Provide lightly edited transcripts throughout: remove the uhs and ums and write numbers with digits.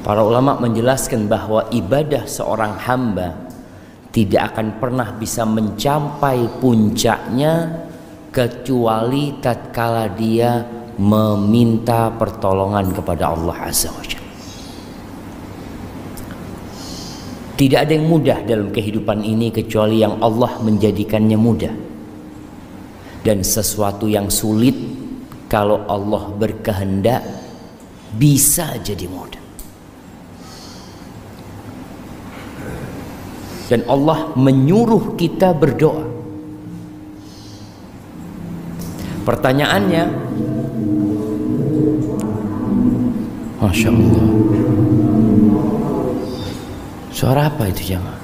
Para ulama menjelaskan bahwa ibadah seorang hamba tidak akan pernah bisa mencapai puncaknya kecuali tatkala dia meminta pertolongan kepada Allah Azza wa Jalla. Tidak ada yang mudah dalam kehidupan ini kecuali yang Allah menjadikannya mudah. Dan sesuatu yang sulit kalau Allah berkehendak bisa jadi mudah. Dan Allah menyuruh kita berdoa. Pertanyaannya, Masya Allah, suara apa itu jemaah?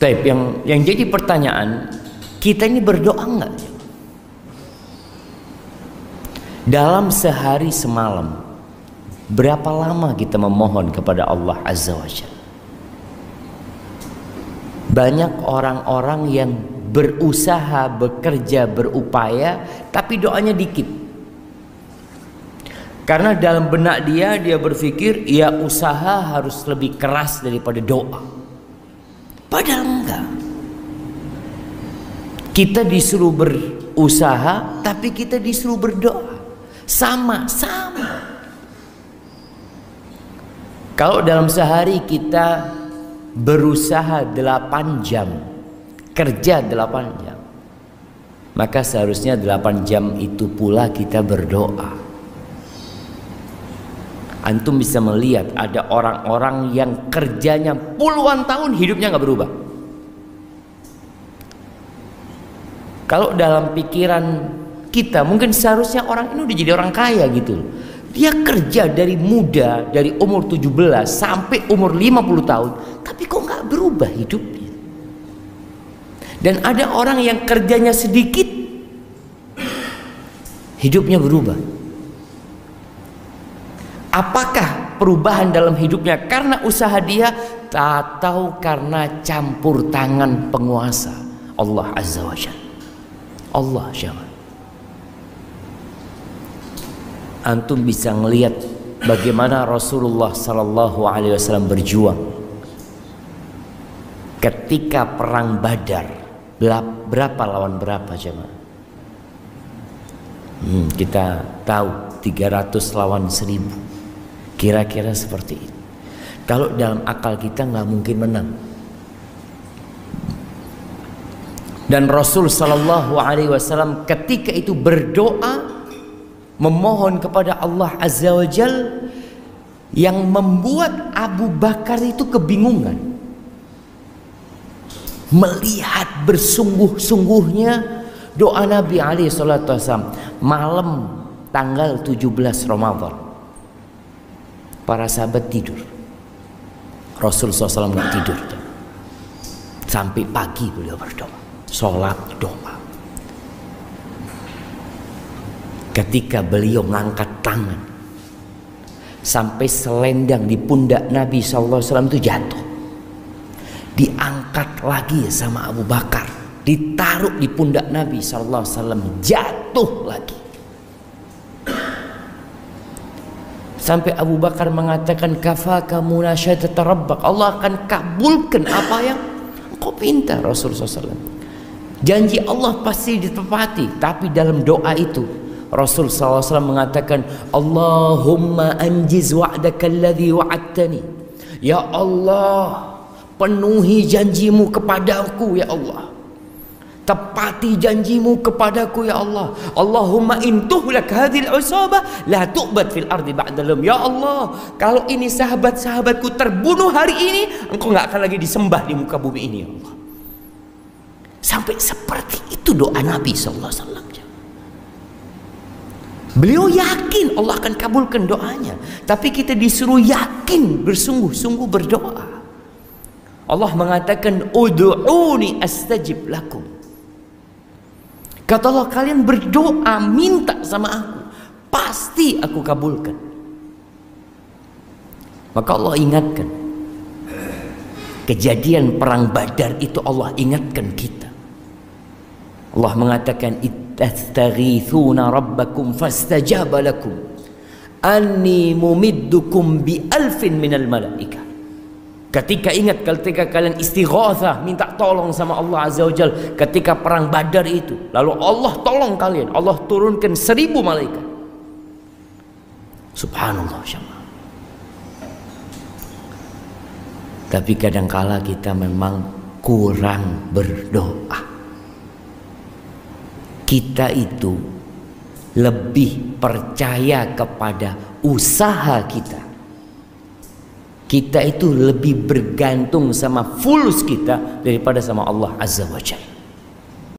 Taib, yang jadi pertanyaan, kita ini berdoa enggak? Dalam sehari semalam, berapa lama kita memohon kepada Allah Azza wa Jalla? Banyak orang-orang yang berusaha, bekerja, berupaya, tapi doanya dikit. Karena dalam benak dia berpikir, ya usaha harus lebih keras daripada doa. Padahal enggak. Kita disuruh berusaha, tapi kita disuruh berdoa. Sama-sama. Kalau dalam sehari kita berusaha 8 jam, kerja 8 jam, maka seharusnya 8 jam itu pula kita berdoa. Antum bisa melihat ada orang-orang yang kerjanya puluhan tahun hidupnya nggak berubah. Kalau dalam pikiran kita mungkin seharusnya orang ini udah jadi orang kaya gitu. Dia kerja dari muda, dari umur 17 sampai umur 50 tahun, tapi kok nggak berubah hidupnya. Dan ada orang yang kerjanya sedikit, hidupnya berubah. Apakah perubahan dalam hidupnya karena usaha dia atau karena campur tangan penguasa Allah Azza wa Jalla? Allah Jalla. Antum bisa ngelihat bagaimana Rasulullah Sallallahu Alaihi Wasallam berjuang ketika perang Badar. Berapa lawan berapa jemaah? Kita tahu 300 lawan 1000. Kira-kira seperti itu. Kalau dalam akal kita nggak mungkin menang. Dan Rasul Sallallahu Alaihi Wasallam ketika itu berdoa, memohon kepada Allah Azza wa Jal, yang membuat Abu Bakar itu kebingungan. Melihat bersungguh-sungguhnya doa Nabi alaihi salatu wasallam malam tanggal 17 Ramadan. Para sahabat tidur. Rasul SAW nggak tidur. Sampai pagi beliau berdoa. Sholat doa. Ketika beliau mengangkat tangan, sampai selendang di pundak Nabi SAW itu jatuh. Diangkat lagi sama Abu Bakar. Ditaruh di pundak Nabi SAW. Jatuh lagi. Sampai Abu Bakar mengatakan, kafaka munasyadat rabbak, Allah akan kabulkan apa yang engkau minta. Rasulullah SAW, janji Allah pasti ditepati. Tapi dalam doa itu Rasul SAW mengatakan, Allahumma anjiz wa'daka alladhi wa'adtani. Ya Allah, penuhi janjimu kepadaku ya Allah. Tepati janjimu kepadaku ya Allah. Allahumma intuhlak hadhil usabah la tu'bad fil ardi ba'dalum. Ya Allah, kalau ini sahabat-sahabatku terbunuh hari ini, engkau nggak akan lagi disembah di muka bumi ini ya Allah. Sampai seperti itu doa Nabi SAW. Beliau yakin Allah akan kabulkan doanya. Tapi kita disuruh yakin, bersungguh-sungguh berdoa. Allah mengatakan, ud'uni astajib lakum. Kata Allah, kalian berdoa, minta sama aku, pasti aku kabulkan. Maka Allah ingatkan, kejadian perang Badar itu Allah ingatkan kita. Allah mengatakan, ittastaghithuna rabbakum fastajaba lakum anni mumiddukum bi alfin minal malaika. Ketika ingat, ketika kalian istighatsah, minta tolong sama Allah Azza wa Jalla ketika perang Badar itu, lalu Allah tolong kalian, Allah turunkan 1000 malaikat. Subhanallah syama. Tapi kadangkala kita memang kurang berdoa. Kita itu lebih percaya kepada usaha kita. Kita itu lebih bergantung sama fulus kita daripada sama Allah Azza wa Jalla.